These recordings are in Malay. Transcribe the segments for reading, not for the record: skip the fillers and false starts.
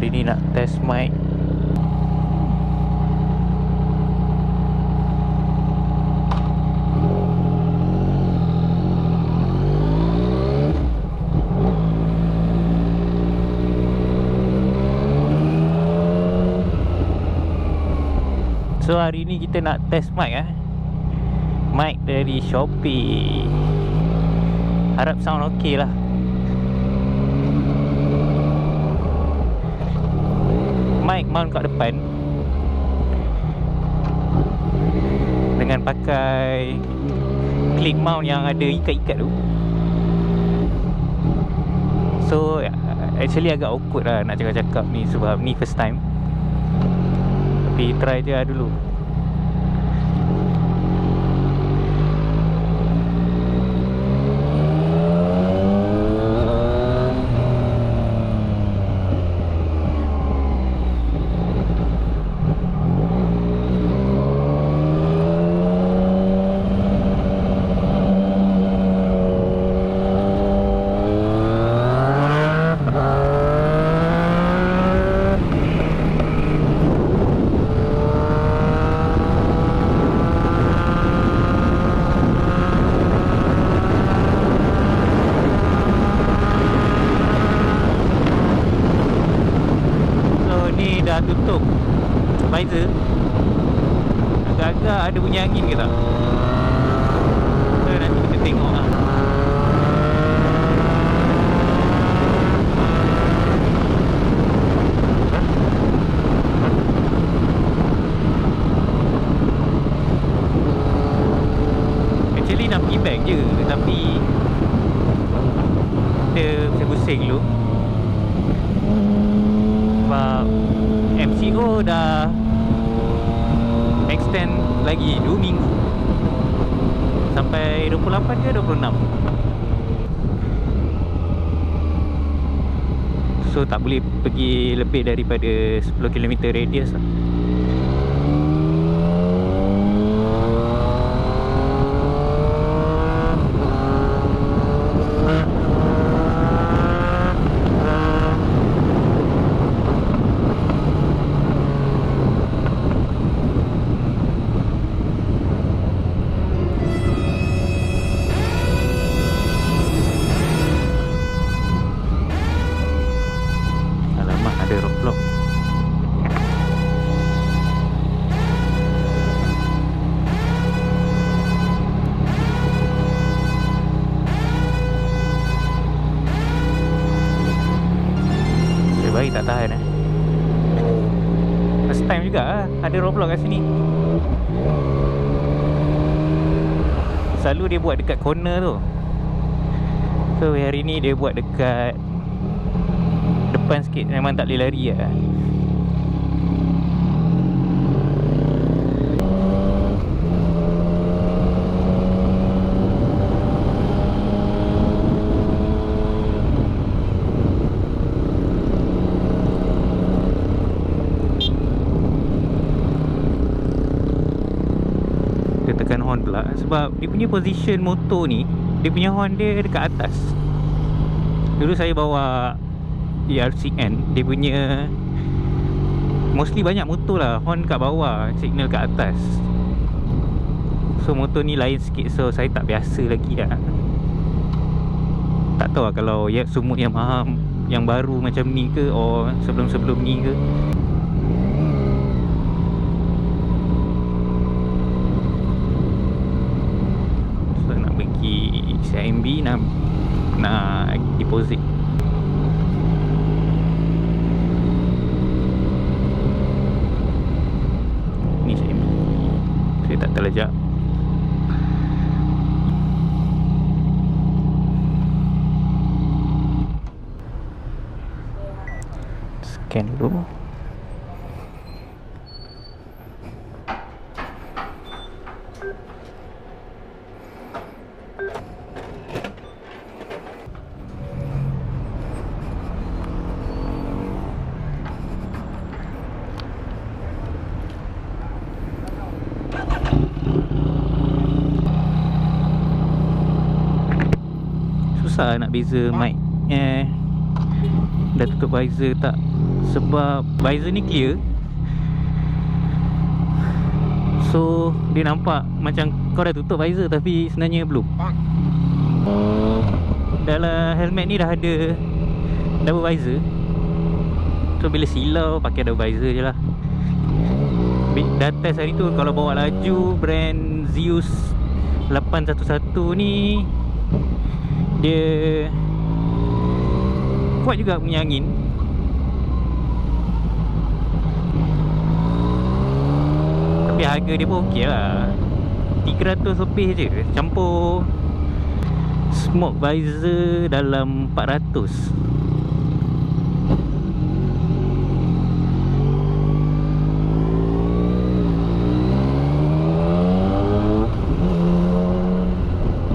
hari ni nak test mic. So hari ni kita nak test mic mic dari Shopee. Harap sound okey lah. Mic mount kat depan dengan pakai clip mount yang ada ikat-ikat tu. So actually agak awkward lah nak cakap-cakap ni sebab ni first time. Tapi try je lah dulu. Dah tutup visor. Agak-agak ada bunyi angin ke tak? So, nanti kita tengok lah. Actually nak pergi back je, tapi kita pusing dulu sebab MCO dah extend lagi 2 minggu sampai 28 ke 26. So tak boleh pergi lebih daripada 10 km radius lah. Ada roadblock. Baik tak tahan First time juga ada roadblock kat sini. Selalu dia buat dekat corner tu. So hari ni dia buat dekat depan sikit, memang tak boleh lari lah. Dia tekan horn pula sebab dia punya position motor ni, dia punya horn dia dekat atas. Dulu saya bawa ERCN, dia punya mostly banyak motor lah horn kat bawah, signal kat atas. So motor ni lain sikit, so saya tak biasa lagi lah. Tak tahu lah kalau ya semua yang faham yang baru macam ni ke, or sebelum-sebelum ni ke. So nak pergi CIMB, nak deposit. Tak terlejak. Scan dulu. susah nak beza mic dah tutup visor tak. Sebab visor ni clear, so dia nampak macam kau dah tutup visor tapi sebenarnya belum. Dalam helmet ni dah ada double visor, so bila silau pakai double visor je lah. Dah test hari tu, kalau bawa laju brand Zeus 811 ni, dia kuat juga punya angin. Tapi harga dia pun okey lah, 300 lebih je, campur smoke visor dalam 400.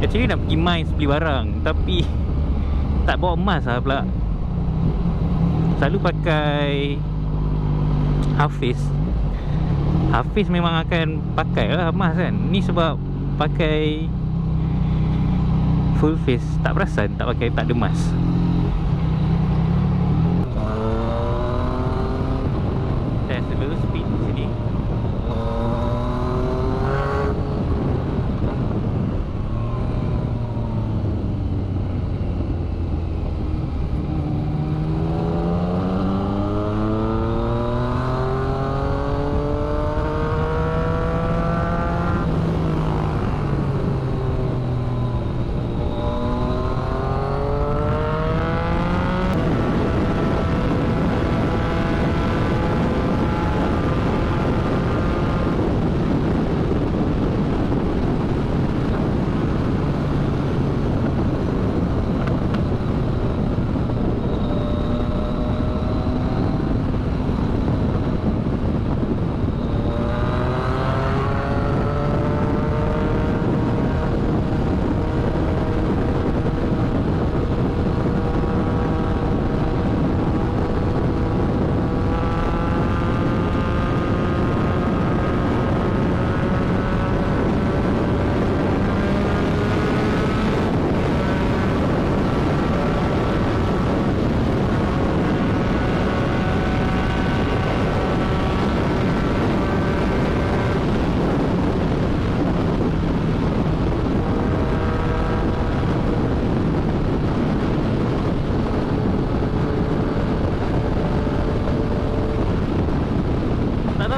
Actually nak pergi MICE beli barang, tapi tak bawa emas lah pula. Selalu pakai Hafiz. Hafiz memang akan pakai lah emas kan. Ni sebab pakai full face, tak perasan tak pakai, tak ada emas. Test dulu speed sini.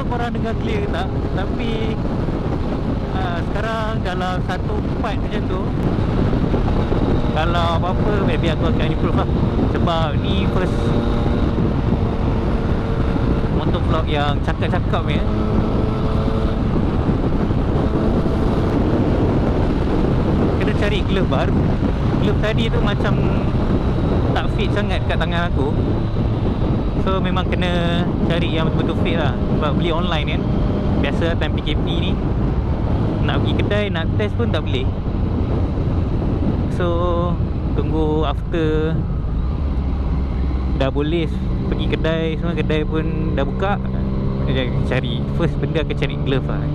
Korang dengar clear tak? Tapi sekarang dalam 1/4 macam tu, kalau apa-apa maybe aku akan improve lah. Sebab ni first motovlog yang cakap-cakap ni. Kena cari glove baru. Glove tadi tu macam tak fit sangat kat tangan aku, so memang kena cari yang betul-betul fit lah. Sebab beli online kan, biasa time PKP ni nak pergi kedai nak test pun tak boleh. So tunggu after dah boleh pergi kedai, semua kedai pun dah buka, cari first benda akan cari glove lah.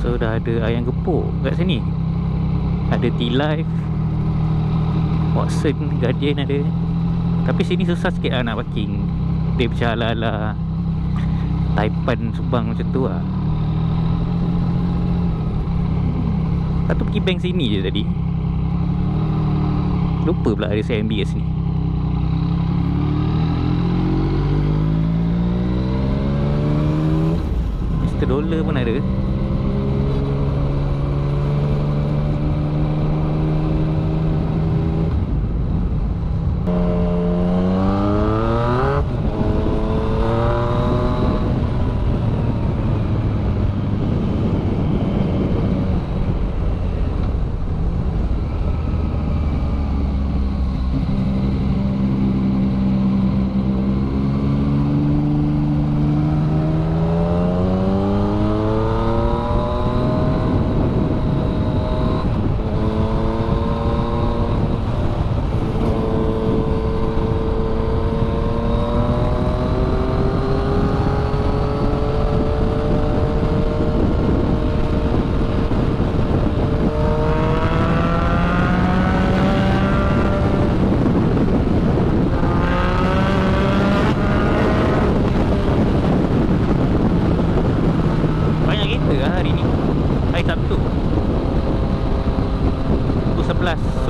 So dah ada ayam gepuk kat sini, ada T-Life, Watson, Guardian ada. Tapi sini susah sikit lah nak parking. Dia macam ala-ala Taipan Subang macam tu lah. Lepas tu pergi bank sini je tadi, lupa pula ada CIMB kat sini. $1 pun ada.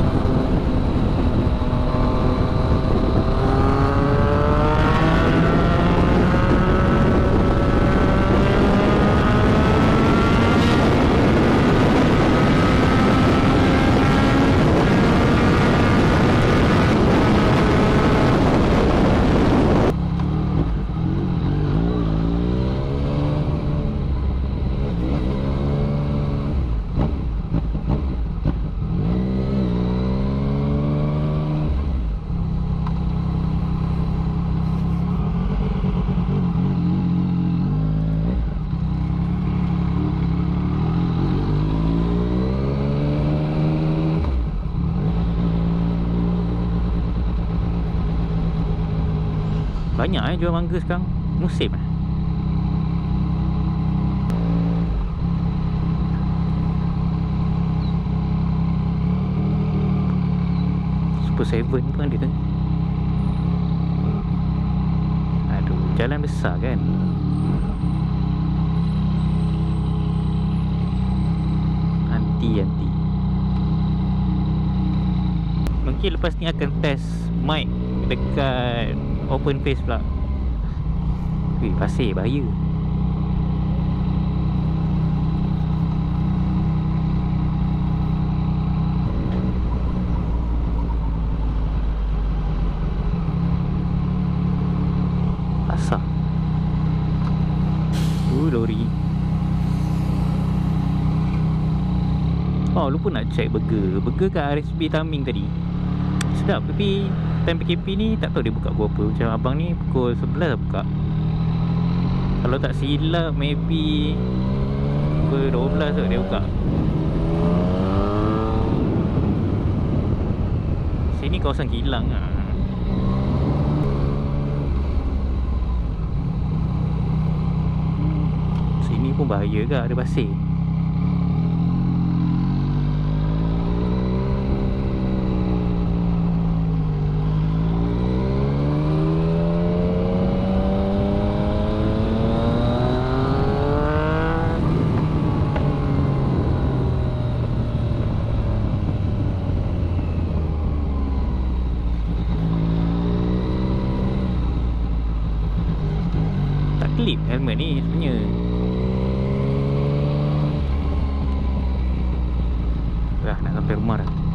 tu. Banyak jual mangga sekarang. Musim Super 7 pun ada. Aduh, jalan besar kan. Anti mungkin lepas ni akan test mic dekat open face pula. Weh, pasir bahaya. Asal lori. Oh, lupa nak check burger kat RSB Taming tadi. Sedap, tapi time PKP ni tak tahu dia buka pukul apa. Macam abang ni pukul 11 dah buka. Kalau tak silap maybe pukul 12 tu dia buka. Sini kawasan kilang lah. Sini pun bahaya ke, ada pasir. Clip helmet ni sebenarnya. Dah nak sampai rumah dah.